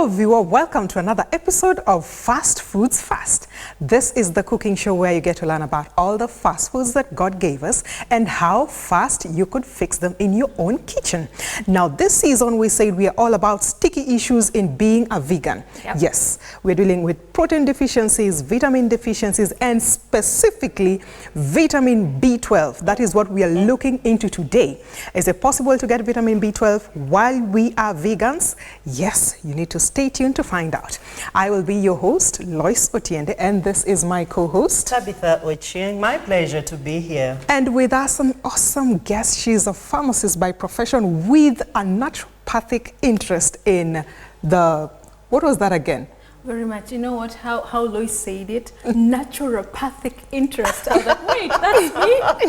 Hello viewer, welcome to another episode of Fast Foods Fast. This is the cooking show where you get to learn about all the fast foods that God gave us and how fast you could fix them in your own kitchen. Now this season we said we are all about sticky issues in being a vegan. Yep. Yes, we're dealing with protein deficiencies, vitamin deficiencies, and specifically vitamin B12. That is what we are looking into today. Is it possible to get vitamin B12 while we are vegans? Yes, you need to stay tuned to find out. I will be your host, Lois Otiende, and this is my co-host, Tabitha Ochieng. My pleasure to be here. And with us, an awesome guest. She's a pharmacist by profession with a naturopathic interest in the, what was that again? Very much. You know what? How Lois said it? Naturopathic interest. I was like, wait, that's me?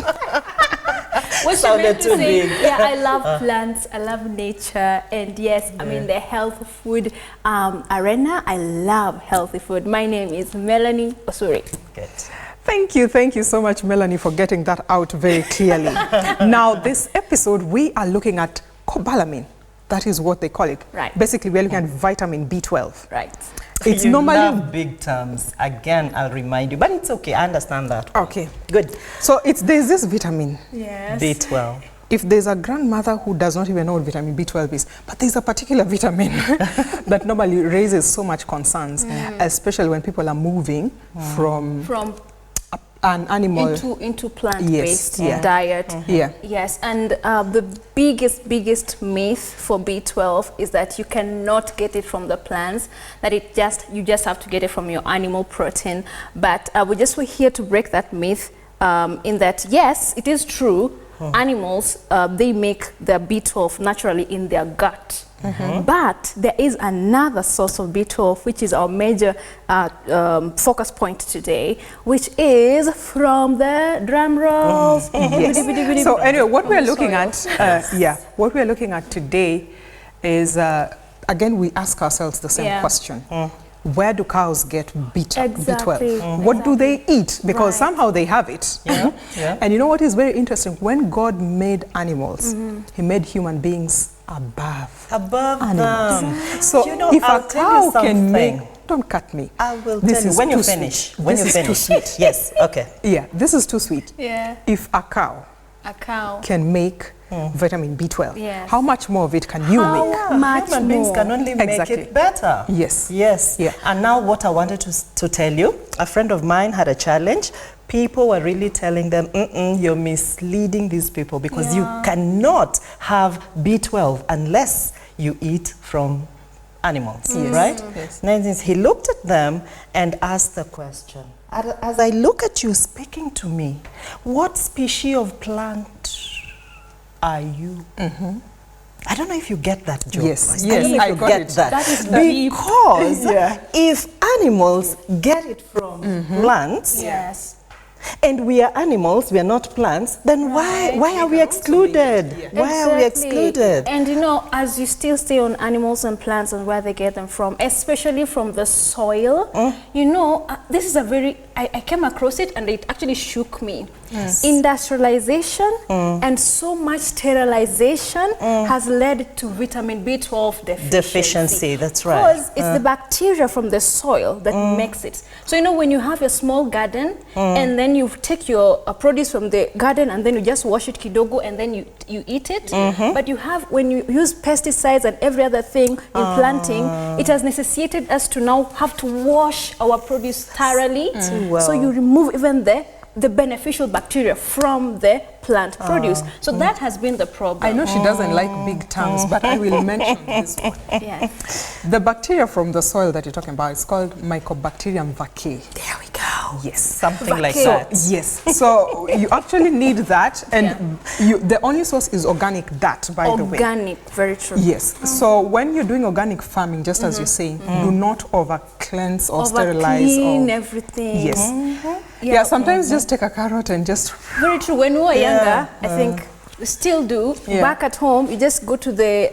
What she meant to say, yeah, I love plants, I love nature, and yes, I mean the health food arena, I love healthy food. My name is Melanie Osuri. Good. Thank you so much, Melanie, for getting that out very clearly. Now, this episode, we are looking at Cobalamin. That is what they call it. Right. Basically, we're looking at vitamin B12. Right. It's you normally love big terms. Again, I'll remind you, but it's okay. I understand that. Okay. Good. So there's this vitamin. Yes. B12. If there's a grandmother who does not even know what vitamin B12 is, but there's a particular vitamin that normally raises so much concerns, especially when people are moving from an animal into plant-based diet. Yes, and the biggest myth for B12 is that you cannot get it from the plants, that you just have to get it from your animal protein. But we're here to break that myth in that, yes, it is true, animals, they make their B12 naturally in their gut. But there is another source of B12, which is our major focus point today, which is from the drum rolls. Yes. So anyway, what we're looking at, what we're looking at today is, again, we ask ourselves the same question. Where do cows get B12? What do they eat? Because somehow they have it. And you know what is very interesting? When God made animals, He made human beings above animals. Them. So you know, if I'll a cow can make, don't cut me. I will tell you when you finish. When you finish. Too sweet. Yes. Okay. Yeah, this is too sweet. Yeah. If a cow can make vitamin B12, how much more of it can you make? Human beings can only make it better. Yes. Yes. Yeah. And now what I wanted to tell you, a friend of mine had a challenge. People were really telling them, you're misleading these people because you cannot have B12 unless you eat from animals, right? Yes. Then he looked at them and asked the question, as I look at you speaking to me, what species of plant are you? I don't know if you get that joke. Yes, I got it. That is because if animals get it from plants, and we are animals, we are not plants, then why are we excluded? Why are we excluded? And you know, as you still stay on animals and plants and where they get them from, especially from the soil, you know, this is a very, I came across it and it actually shook me. Yes. Industrialization and so much sterilization has led to vitamin B12 deficiency. That's right. Because it's the bacteria from the soil that makes it. So you know, when you have a small garden and then you take your produce from the garden and then you just wash it kidogo and then you eat it, but you have, when you use pesticides and every other thing in planting, it has necessitated us to now have to wash our produce thoroughly. So you remove even the beneficial bacteria from the plant produce. So that has been the problem. I know she doesn't like big terms, but I will mention this one. The bacteria from the soil that you're talking about is called Mycobacterium vaccae. There we go. Yes. Something like that. Yes. So you actually need that, and the only source is organic dirt, by the way. Organic, very true. Yes. So when you're doing organic farming, just as you're saying, do not over cleanse or sterilize. Clean everything. Yes. Yeah, sometimes just take a carrot and just... Very true. When we were younger, I think we still do. Back at home, you just go to the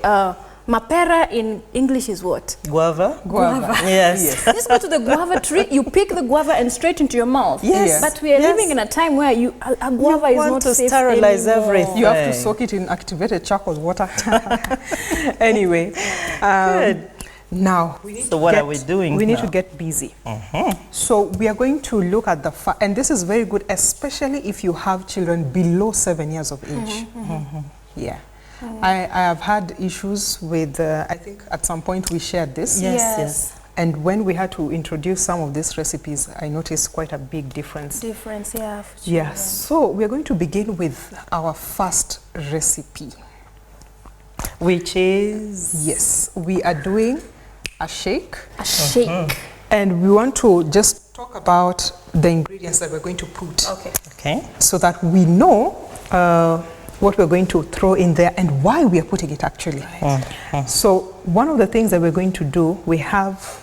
Mapera in English is what? Guava. Guava. Yes. Just go to the guava tree, you pick the guava and straight into your mouth. Yes. But we are living in a time where a guava is not safe sterilize anymore. everything. You have to soak it in activated charcoal water. Anyway. Good. Now, so what are we doing We need now? to get busy. So we are going to look at the and this is very good, especially if you have children below 7 years of age. Yeah. I have had issues with, I think at some point we shared this. Yes. And when we had to introduce some of these recipes, I noticed quite a big difference. Yeah. Yeah, so we're going to begin with our first recipe. Which is? Yes, we are doing a shake. A shake. And we want to just talk about the ingredients that we're going to put. Okay. So that we know what we're going to throw in there and why we are putting it actually. So one of the things that we're going to do, we have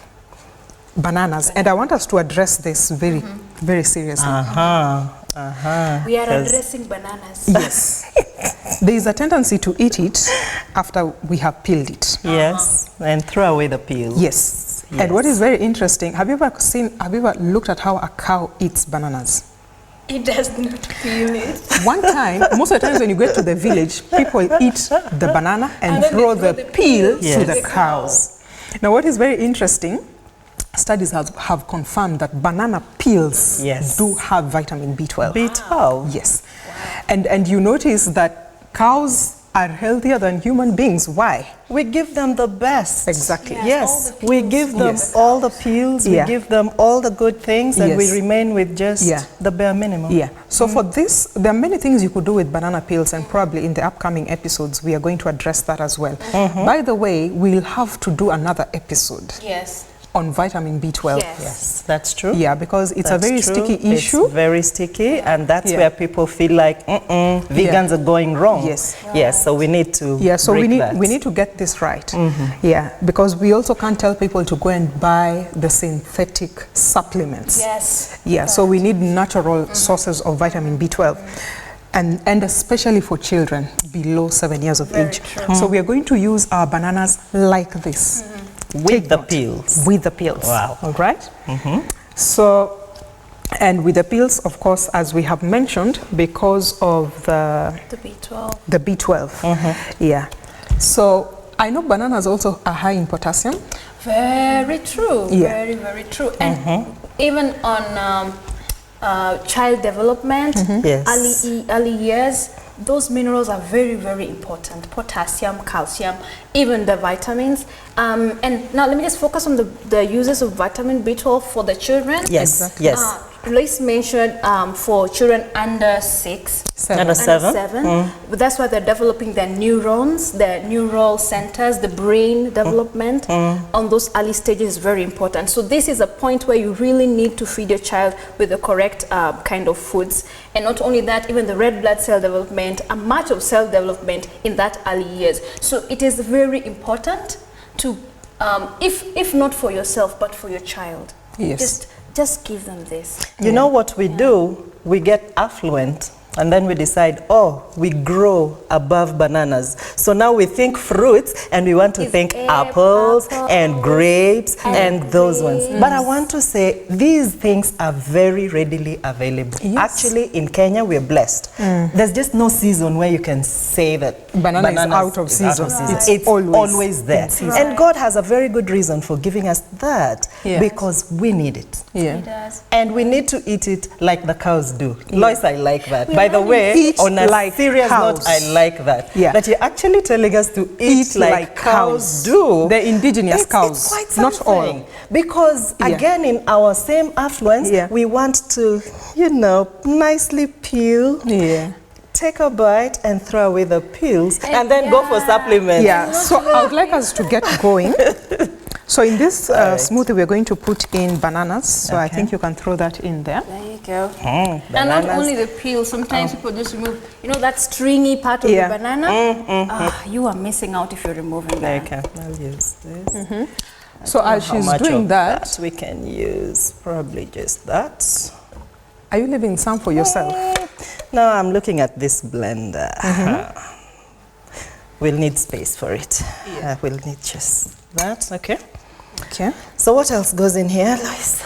bananas. And I want us to address this very, very seriously. We are addressing bananas. Yes. There is a tendency to eat it after we have peeled it. Yes, and throw away the peel. Yes. And what is very interesting, have you ever looked at how a cow eats bananas? It does not peel it. One time, most of the times when you get to the village, people eat the banana and throw the peel to the cows. Now what is very interesting, studies have confirmed that banana peels do have vitamin B12. B12? Yes. And you notice that cows are healthier than human beings. Why? We give them the best. Exactly. Yes, we give them all the peels, we give them all the good things, and we remain with just the bare minimum. Yeah. So for this, there are many things you could do with banana peels, and probably in the upcoming episodes, we are going to address that as well. By the way, we'll have to do another episode. On vitamin B12. Yes, that's true. Yeah, because it's a very sticky issue. It's very sticky, and that's where people feel like vegans are going wrong. Yes, so we need to so we need to get this right. Yeah, because we also can't tell people to go and buy the synthetic supplements. Yeah, so we need natural sources of vitamin B12. And especially for children below 7 years of age. So we are going to use our bananas like this. With the peels. With the peels. Wow. All right? So, and with the peels, of course, as we have mentioned, because of the B12. The B12. Yeah. So, I know bananas also are high in potassium. Very true. Very, very true. And even on child development, early years, those minerals are very, very important. Potassium, calcium, even the vitamins. And now let me just focus on the uses of vitamin B12 for the children. Let's mention for children under 6. Under 7. But that's why they're developing their neurons, their neural centers, the brain development on those early stages is very important. So this is a point where you really need to feed your child with the correct kind of foods. And not only that, even the red blood cell development, and much of cell development in that early years. So it is very important to, if not for yourself, but for your child. Just give them this. You know what we do? We get affluent, and then we decide, oh, we grow above bananas. So now we think fruits, and we want to think apples and grapes and those ones. But I want to say, these things are very readily available. Actually, in Kenya, we're blessed. There's just no season where you can say that banana is out of season. It's always there. And God has a very good reason for giving us that, because we need it. He does. And we need to eat it like the cows do. Lois, I like that. By the way, on a serious note, I like that. That you're actually telling us to eat like cows do. The indigenous cows. It's quite not all. Because again, in our same affluence, we want to, nicely peel. Take a bite and throw away the peels, and then go for supplements. So I would like us to get going. So in this smoothie, we're going to put in bananas. So I think you can throw that in there. There you go. And not only the peel, sometimes people just remove, that stringy part of the banana. You are missing out if you're removing that. Okay, I'll use this. So as she's doing that, we can use probably just that. Are you leaving some for yourself? No, I'm looking at this blender. We'll need space for it. We'll need just that. Okay. So what else goes in here, Lois?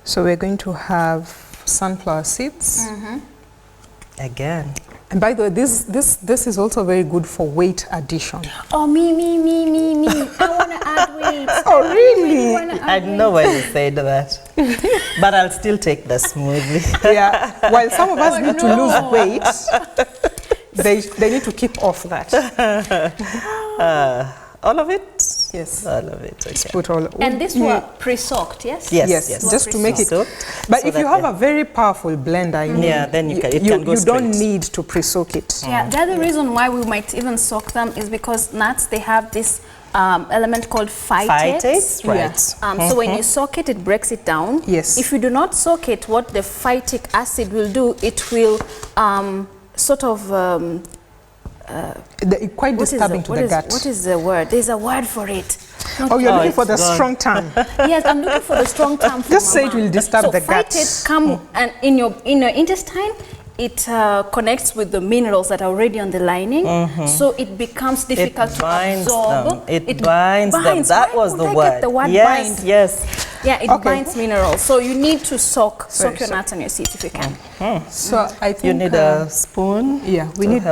So we're going to have sunflower seeds. Again. And by the way, this is also very good for weight addition. Oh, me. I want to add weight. Oh, really? I know why you said that. But I'll still take the smoothie. Yeah. While some of us need to lose weight, they need to keep off that. All of it? Yes. All of it, okay. Put all. And these were pre-soaked, yes? Yes. Just to make it. Pre-soaked, But so if you that have a very powerful blender, then it can go you don't straight. need to pre-soak it. Yeah, the other reason why we might even soak them is because nuts, they have this element called phytates. Phytates, right. So when you soak it, it breaks it down. Yes. If you do not soak it, what the phytic acid will do, it will sort of... quite disturbing to the gut. What is the word? There's a word for it. Oh, you're looking for the gone. strong tongue. Yes, I'm looking for the strong term. Just say it will disturb the gut. So phytates come and in your intestine. It connects with the minerals that are already on the lining, so it becomes difficult to absorb. It binds them. That was the word. The word yes, bind. yes. Yeah, it binds minerals. So you need to soak your nuts and your seeds if you can. So I think You need a spoon. Yeah, we need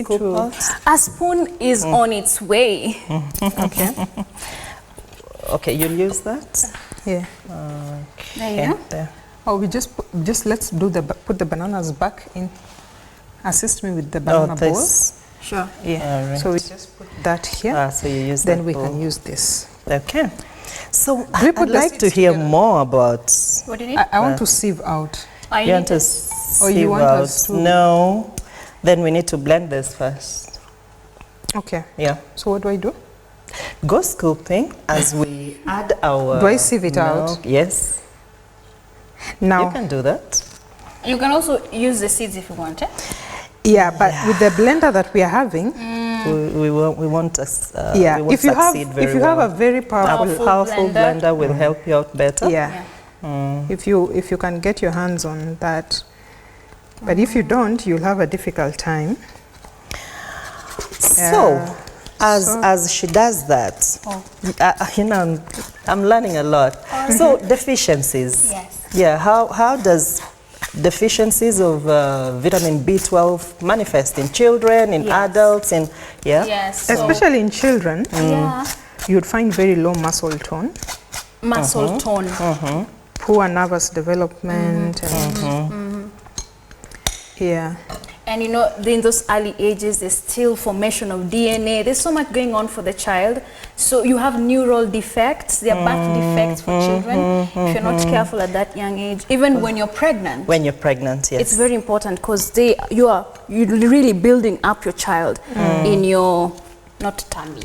scoop to. out. A spoon is on its way. Okay. Okay, you'll use that. Yeah. There you go. There. Oh, let's put the bananas back in. Assist me with the banana bowl. Sure. Yeah. All right. So we just put that here. So you use Then that we bowl. can use this. Okay. So we I'd put the like to seeds hear together? more about. What do you need? I want to sieve out. You want to Or sieve you want out? us to- No. Then we need to blend this first. Okay. Yeah. So what do I do? Go scooping as we add our. Do I sieve it out? milk. Yes. Now. You can do that. You can also use the seeds if you want. Yeah, but with the blender that we are having, We won't yeah, we won't if you have succeed very a well. very powerful, Powerful Powerful blender. blender will help you out better. yeah, if you can get your hands on that, but if you don't, you'll have a difficult time. So, as she does that, I'm learning a lot. So deficiencies. Yes. Yeah. How does deficiencies of vitamin B12 manifest in children, in adults, in Yes. So, Especially in children, yeah. you'd find very low muscle tone, Muscle tone. poor nervous development, and yeah. And you know, in those early ages, there's still formation of DNA. There's so much going on for the child. So you have neural defects. There are birth defects for children. If you're not careful at that young age, even when you're pregnant. when you're pregnant? Yes. It's very important because you're really building up your child in your, not tummy.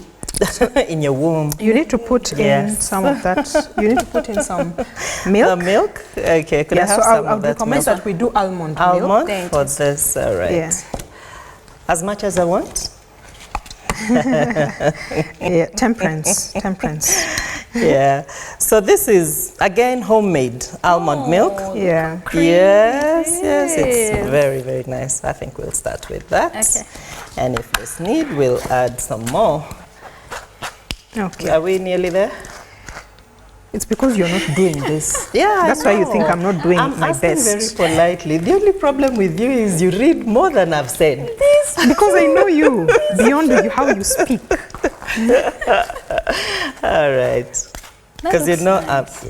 in your womb. You need to put in some of that. You need to put in some milk. The milk. Okay. Could I have so some I'll of that recommend milk? that we do almond milk. Almond There for it is. this. All right. Yeah. As much as I want. Yeah, temperance. Yeah. So this is again homemade almond milk. Yeah. Yes, it's very, very nice. I think we'll start with that. Okay. And if there's need, we'll add some more. Okay. Are we nearly there? It's because you're not doing this. Yeah, That's why you think I'm not doing I'm my asking best. very politely. The only problem with you is you read more than I've said. Because I know you beyond how you speak. All right. Because you looks know, nice.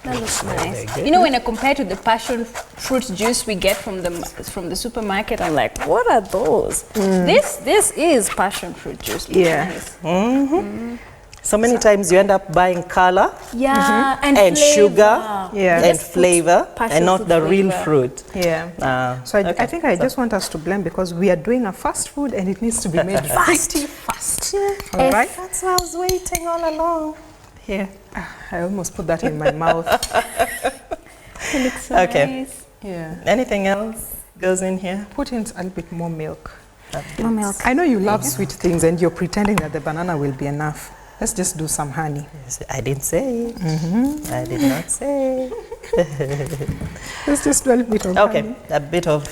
That looks nice. You know, when I compare to the passion fruit juice we get from the supermarket, I'm like, what are those? This is passion fruit juice. Looks Yeah. nice. So many times you end up buying color Yeah, and flavor. sugar Yeah. and Just put flavor passion and not fruit the real flavor. fruit. Yeah. So I think I just want us to blend because we are doing a fast food and it needs to be made pretty fast. All right. That's why I was waiting all along. Here. I almost put that in my mouth. It looks so Okay. nice. Yeah. Anything else goes in here? Put in a little bit more milk. More milk. I know you love sweet things and you're pretending that the banana will be enough. Let's just do some honey. I didn't say it. I did not say. Let's just do a little bit of Okay, honey. a bit of.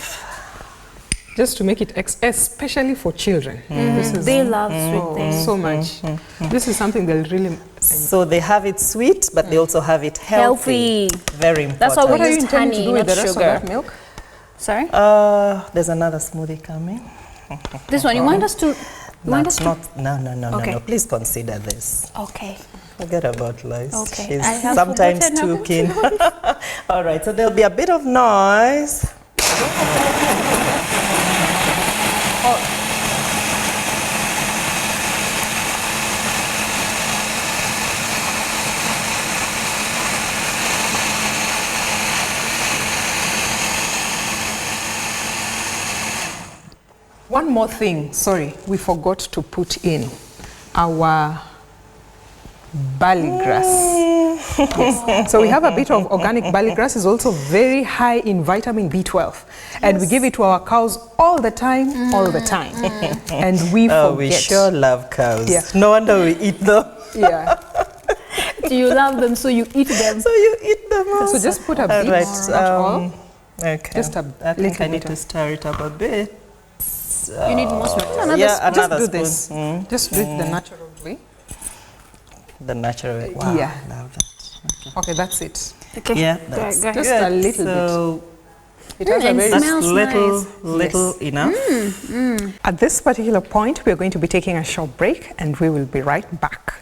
Just to make it, especially for children. This is They love sweet things. so much. This is something they'll really. So they have it sweet, but they also have it healthy. Very important. That's why What we are you used intending to honey, do with not the rest sugar. of that milk? Sorry? There's another smoothie coming. This one, you want us to... No, it's not. No. Okay. Please consider this. Okay. Forget about lice. Okay. She's sometimes too keen. All right, so there'll be a bit of noise. One more thing, sorry, we forgot to put in our barley grass. Yes. So we have a bit of organic barley grass. Is also very high in vitamin B12. And we give it to our cows all the time, And we forget. Oh, we sure love cows. Yeah. No wonder we eat them. Yeah. Do you love them so you eat them? So you eat them also. So just put a bit, right. not all. Okay. Just a I think little I need bit to stir it up a bit. You need more smoothies. Another just do spoon. this. Just do it the natural way. The natural way. Wow, Yeah. love that. Okay, that's it. Okay. Yeah, that's Go ahead. Just a little so bit. It has a and very that's smells little nice. enough. At this particular point, we are going to be taking a short break and we will be right back.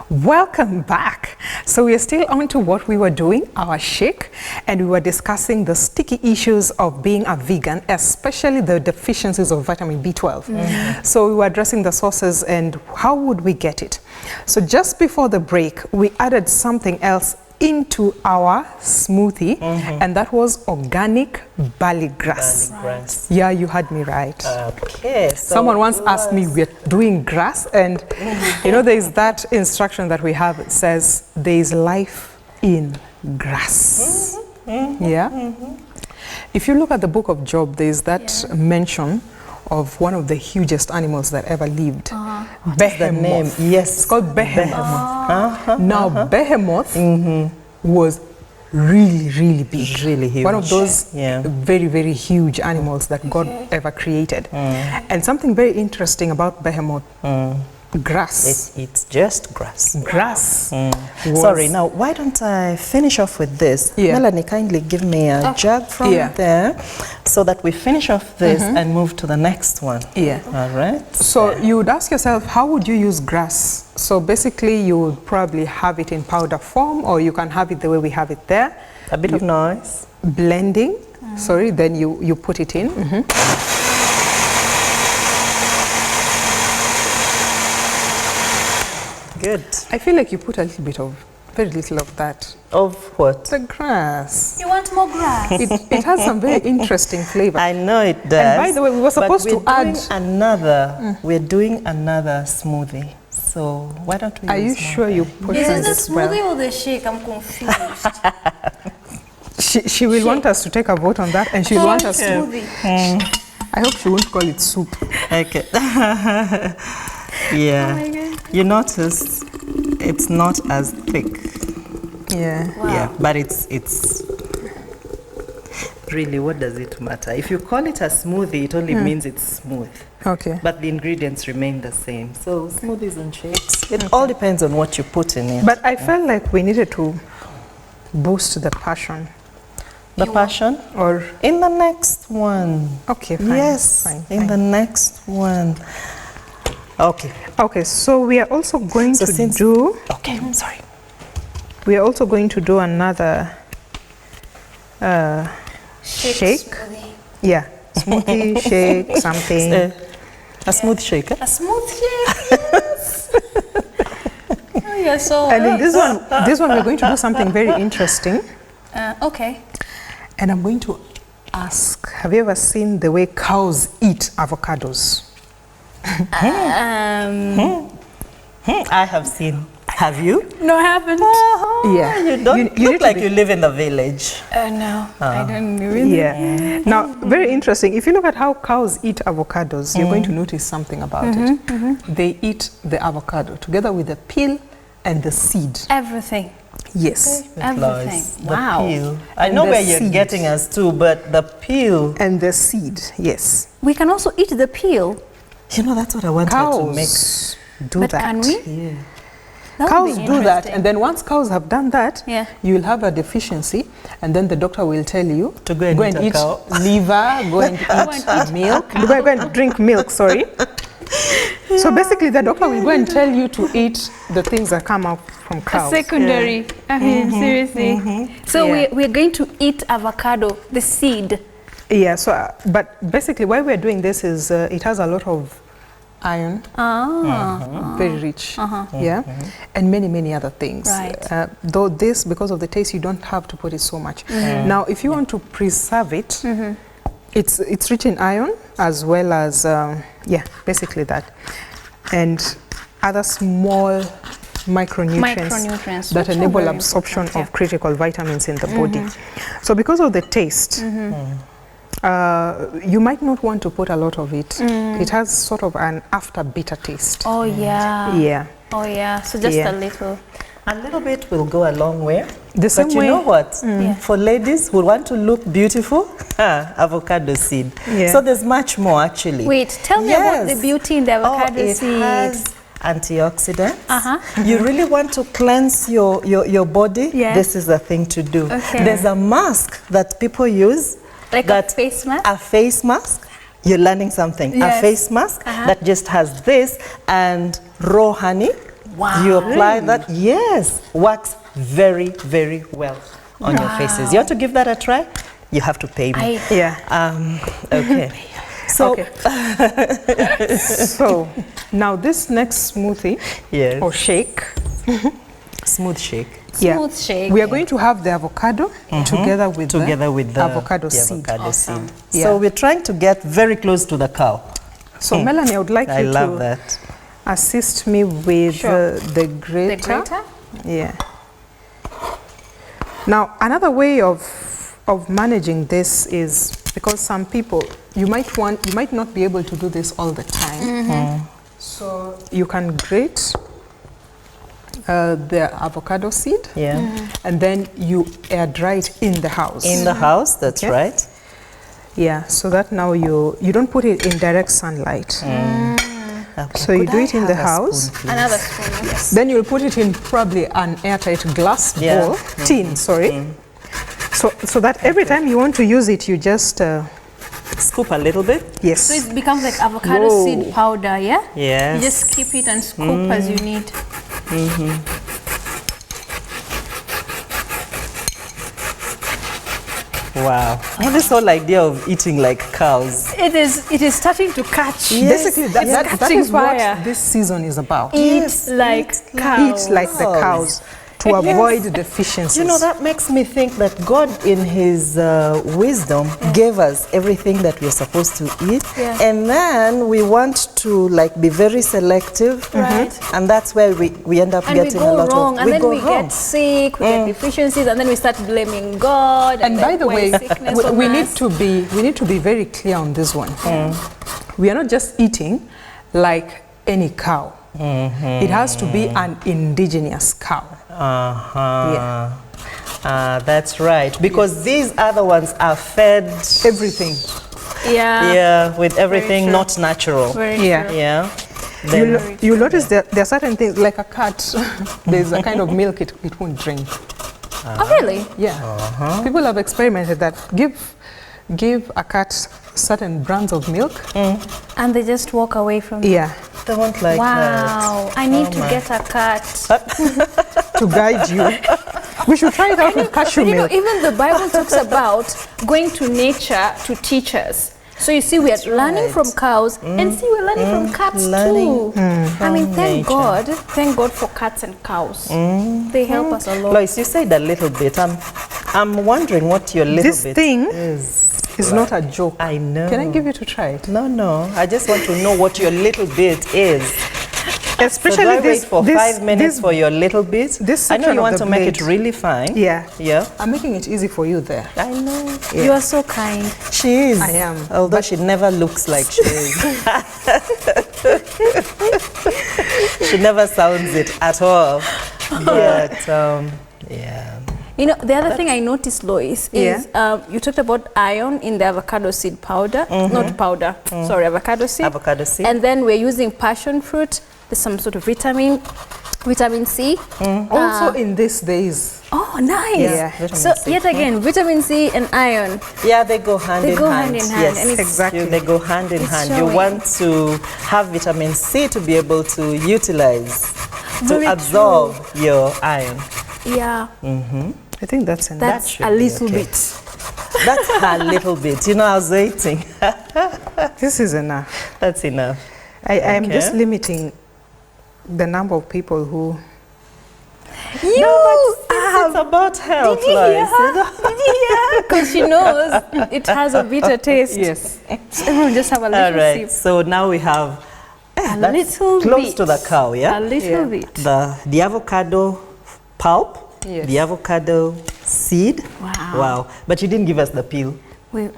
Welcome back. So we are still on to what we were doing, our shake, and we were discussing the sticky issues of being a vegan, especially the deficiencies of vitamin B12. So we were addressing the sources and how would we get it. So just before the break, we added something else into our smoothie, and that was organic barley grass. Barley grass. Yeah, you had me right. Okay. So Someone once asked me, we're doing grass, and you know, there is that instruction that we have. It says, there is life in grass. Yeah. If you look at the book of Job, there is that mention of one of the hugest animals that ever lived. Behemoth. Yes. It's called Behemoth. Now, Behemoth was really, really big. Really huge. One of those Yeah. very, very huge animals that God ever created. And something very interesting about Behemoth, grass. It's just grass. Grass. Sorry, now why don't I finish off with this? Yeah. Melanie, kindly give me a jug from there so that we finish off this and move to the next one. Yeah. All right. So you would ask yourself, how would you use grass? So basically you would probably have it in powder form, or you can have it the way we have it there. A bit of noise. Blending, sorry, then you put it in. Good. I feel like you put a little bit of, very little of that. Of what? The grass. You want more grass? It has some very interesting flavor. I know it does. And by the way, we were supposed to add another. We're doing another smoothie. So why don't we? Are you use sure you put Is in it the this well? smoothie or the shake? I'm confused. She will want us to take a vote on that, and she'll want us to. Smoothie. I hope she won't call it soup. Okay. Yeah. Oh my God. You notice it's not as thick. Yeah. Wow. Yeah, but it's really, what does it matter? If you call it a smoothie, it only means it's smooth. Okay. But the ingredients remain the same. So smoothies and shakes, it all depends on what you put in it. But I felt like we needed to boost the passion. The passion? Or In the next one. okay, fine. Yes, fine, in fine. the next one. Okay. Okay, so we are also going So to since- do. Okay, sorry. We are also going to do another shake. Smoothie. Yeah, smoothie, shake, something. A smooth shaker. A smooth shake, yes. Oh, you're so And in this one we're going to do something very interesting. okay. And I'm going to ask, have you ever seen the way cows eat avocados? I have seen. Have you? No, I haven't. Yeah. You don't You look need to like be- you live in the village. No, I don't really. Yeah. Now, very interesting. If you look at how cows eat avocados, you're going to notice something about it. They eat the avocado together with the peel and the seed. Everything. Yes. Everything. The Wow. peel. I And know the where you're seed. getting us to, but the peel. And the seed, yes. We can also eat the peel. You know, that's what I wanted to make. Cows do But that. can we? Yeah. Cows do that, and then once cows have done that, you will have a deficiency, and then the doctor will tell you to go and eat liver, go and eat milk, go and drink milk, sorry. So basically the doctor will go and tell you to eat the things that come out from cows. Secondary. I mean, seriously. So we're going to eat avocado, the seed. Yeah, so, but basically why we're doing this is it has a lot of iron, very rich, and many other things. Right. Though this, because of the taste, you don't have to put it so much. Now, if you want to preserve it, it's rich in iron as well as, basically that, and other small micronutrients that enable absorption of critical vitamins in the body. So because of the taste, you might not want to put a lot of it. It has sort of an after bitter taste. Oh yeah. Yeah. Oh yeah. So just a little. A little bit will go a long way. The same but way. You know what? For ladies who want to look beautiful, avocado seed. So there's much more actually. Wait, tell me about the beauty in the avocado seed. It has antioxidants. You really want to cleanse your body? This is the thing to do. There's a mask that people use. Like a face mask? A face mask. You're learning something. A face mask that just has this and raw honey. Wow. You apply that. Yes. Works very, very well on your faces. You want to give that a try? You have to pay me. Okay. So, so now this next smoothie or shake, smooth shake. Smooth shake. We are going to have the avocado together with the avocado seed. Awesome. So we're trying to get very close to the cow. So Melanie, I would like you to assist me with the grater. The grater? Yeah. Now another way of managing this is because some people you might not be able to do this all the time. So you can grate the avocado seed, and then you air dry it in the house. In the house, that's right. Yeah, so that now you don't put it in direct sunlight. So you do it in the house. Another spoon, yes. Then you'll put it in probably an airtight glass bowl, tin, sorry. So that every time you want to use it, you just scoop a little bit. Yes. So it becomes like avocado seed powder, yeah? Yes. You just keep it and scoop as you need. Wow. This whole idea of eating like cows. It is starting to catch. Basically, that is what this season is about. Eat like cows. Eat like the cows. To avoid deficiencies. You know, that makes me think that God in his wisdom gave us everything that we're supposed to eat. And then we want to like be very selective. And that's where we end up getting a lot of... And then we get sick, we get deficiencies, and then we start blaming God. And by the way, we need to be very clear on this one. We are not just eating like any cow. It has to be an indigenous cow. That's right, because these other ones are fed everything. With everything not natural. You notice that there are certain things like a cat. There's a kind of milk it won't drink. Oh really? Yeah. People have experimented that. Give a cat certain brands of milk, and they just walk away from them. They won't like Wow, I need to get a cat to guide you. We should try it out with cashew milk. You know, even the Bible talks about going to nature to teach us. So you see, we are learning from cows, and see, we're learning from cats too. I mean, thank God for cats and cows. They help us a lot. Lois, you said a little bit. I'm wondering what your little bit is. It's not a joke. I know. Can I give you to try it? No. I just want to know what your little bit is. Especially so do I wait for 5 minutes for your little bit? I know you want to make it really fine. Yeah. I'm making it easy for you there. I know. You are so kind. She is. I am. Although she never looks like she is. She never sounds it at all. But You know, the other thing I noticed, Lois, is you talked about iron in the avocado seed powder. Not powder, sorry, avocado seed. Avocado seed. And then we're using passion fruit. There's some sort of vitamin. Vitamin C. Also in these days. Oh, nice. Yeah. So yet again, vitamin C and iron. Yeah, they go hand in hand. They go hand in hand. Yes, And it's exactly. They go hand in hand. You showing. want to have vitamin C to be able to utilize, Very to absorb your iron. Yeah. I think that's enough. That's should a be little okay. bit. That's a little bit. You know, I was waiting. This is enough. That's enough. I am Okay. just limiting the number of people who... It's about health, Did you hear Lois, her? you know? Did you hear her? Because she knows it has a bitter taste. Yes. So everyone just have a little All right. sip. So now we have A that's little close bit. to the cow, yeah? A little Yeah. bit. The avocado pulp, Yes. the avocado seed. Wow. Wow. But you didn't give us the peel. We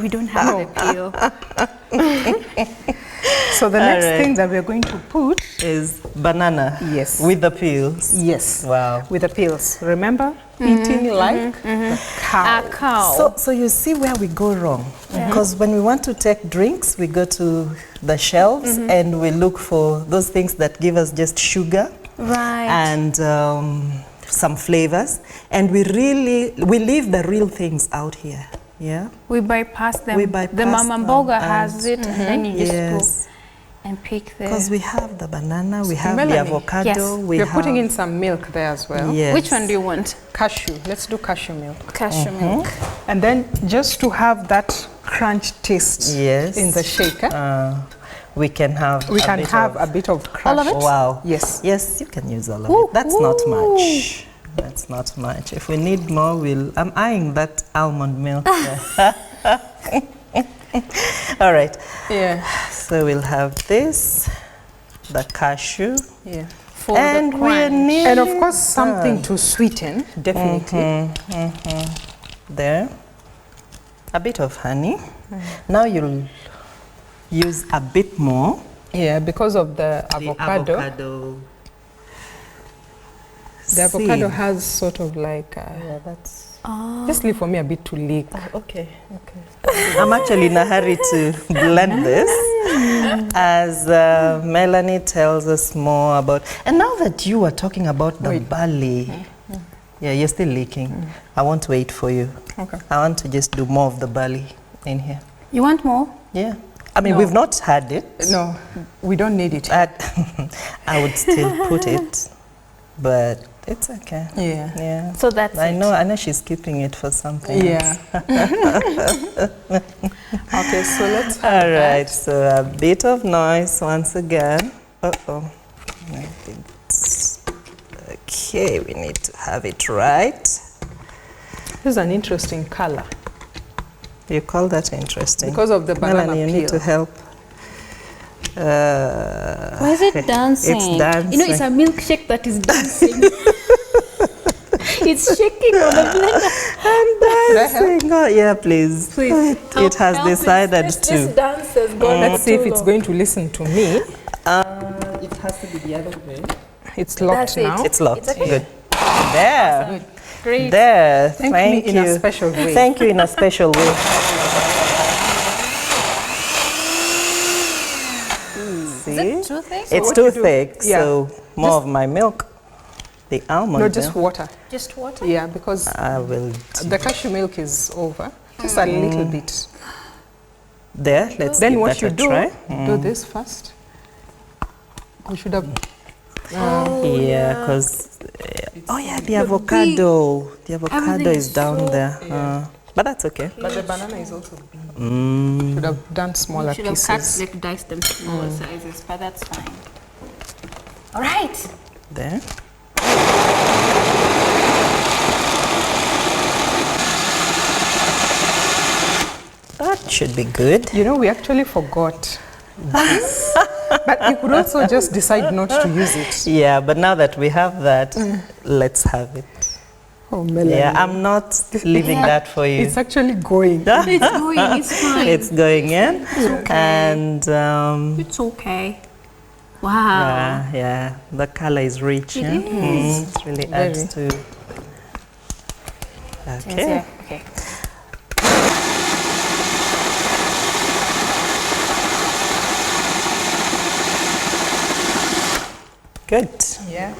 don't have the peel. So the next right. thing that we're going to put... Is banana. Yes. With the peels. Yes. Wow. With the peels. Remember? Eating like a cow. A cow. So you see where we go wrong. Because when we want to take drinks, we go to the shelves and we look for those things that give us just sugar Right. and some flavors. And we leave the real things out here. Yeah. We bypass them. We bypass the mama them mboga and- has it, and then you just Yes. go and pick the... Because we have the banana, we have Melanie. the avocado, Yes. we We're have... putting in some milk there as well. Yes. Which one do you want? Cashew. Let's do cashew milk. Cashew milk. And then just to have that crunch taste Yes. in the shaker, we can have we a can bit have of- a bit of crunch. of it? Wow. Yes. Yes, you can use all of it. That's not much. That's not much. If we need more, I'm eyeing that almond milk there. All right. Yeah. So we'll have this, the cashew, Yeah. For and the we crunch. need And of course, something to sweeten, definitely. there a bit of honey. Now you'll use a bit more. Yeah, because of the avocado. The avocado seed. has sort of like, Yeah, that's just leave for me a bit to leak. okay. I'm actually in a hurry to blend this as Melanie tells us more about. And now that you are talking about the barley, yeah, you're still leaking. I want to wait for you. Okay. I want to just do more of the barley in here. You want more? Yeah. I mean, No. we've not had it. No, we don't need it. I would still put it, but it's okay. Yeah. Yeah. So that's I it. know she's keeping it for something else. Yeah. Okay, so let's have All that. right, so a bit of noise once again. Uh-oh. I think it's- Okay, we need to have it right. This is an interesting color You call that interesting? because of the banana Melanie, you peel. need to help. Why is it dancing? It's dancing. You know, it's a milkshake that is dancing. It's shaking on the blender. Dancing. Oh, yeah, please. Please. It has Help decided This to. dance has gone Let's see if too it's long. going to listen to me. It has to be the other way. It's locked That's it. now. It's locked. It's okay. Good. There. Great. There. Thank Thank me you. in a special way. Thank you in a special way. See? Is it too thick? It's what too you do- thick, yeah. so more of my milk. The almond No, just milk. water. Just water? Yeah, because I will. the cashew milk is over. Just a little bit. There, let's Then give what that you a do, try. do this first. You should have. Yeah, because oh yeah, the avocado. The avocado Everything is is down so- there. But that's okay. But the banana is also big. Should have done smaller Should have cut, pieces. like diced them smaller sizes, but that's fine. All right. There. That should be good. You know, we actually forgot this. But you could also just decide not to use it. Yeah, but now that we have that, let's have it. Oh, Melanie. Yeah, I'm not leaving that for you. It's actually going. It's going, it's fine. It's going in. And It's okay. Wow. yeah, the color is rich. It yeah? is. It really adds to. Okay. Yeah, okay. Good. Yeah.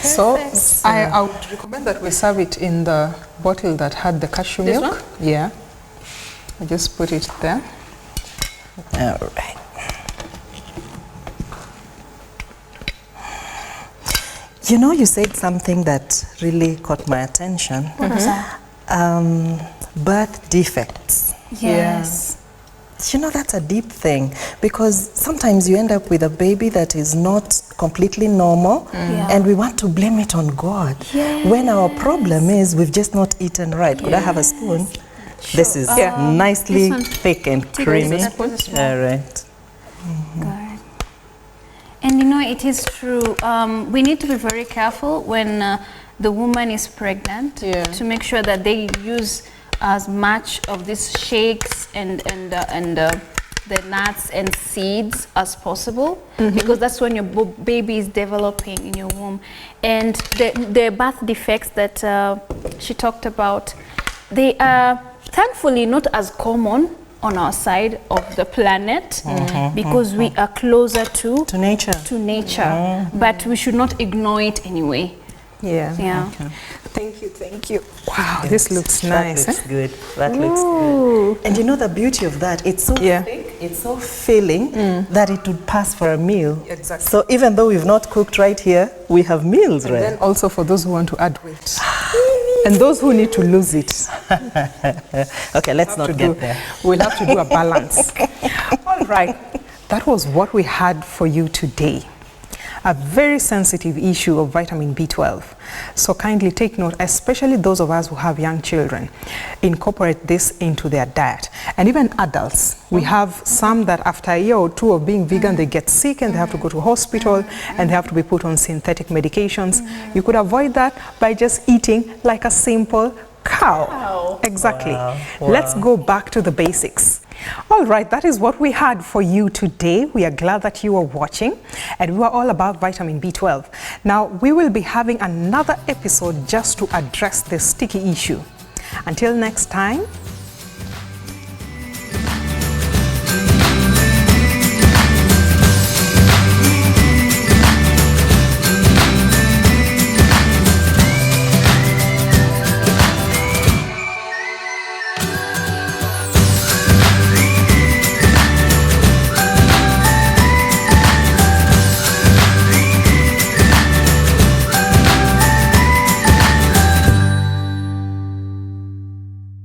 So I would recommend that we serve it in the bottle that had the cashew This milk. one? Yeah. I just put it there. All right. You know, you said something that really caught my attention. What was that? Birth defects. Yes. You know, that's a deep thing, because sometimes you end up with a baby that is not completely normal, and we want to blame it on God. When our problem is we've just not eaten right. Could I have a spoon? Sure. This is nicely thick and creamy. All right. Good. And you know, it is true. We need to be very careful when the woman is pregnant to make sure that they use as much of these shakes and the nuts and seeds as possible, because that's when your baby is developing in your womb. And the birth defects that she talked about, they are thankfully not as common on our side of the planet, because we are closer to nature. But we should not ignore it anyway. Yeah. Thank you. Wow, this looks nice. That looks good. That looks good. And you know the beauty of that? It's so thick, it's so filling that it would pass for a meal. Exactly. So even though we've not cooked right here, we have meals, and right? then also for those who want to add weight. And those who need to lose it. Okay, let's not get there. We'll have to do a balance. All right. That was what we had for you today. A very sensitive issue of vitamin B12. So kindly take note, especially those of us who have young children. Incorporate this into their diet. And even adults. We have some that after a year or two of being vegan, they get sick and they have to go to hospital and they have to be put on synthetic medications. You could avoid that by just eating like a simple cow. Exactly. Wow. Let's go back to the basics. All right, that is what we had for you today. We are glad that you are watching, and we are all about vitamin B12. Now, we will be having another episode just to address this sticky issue. Until next time,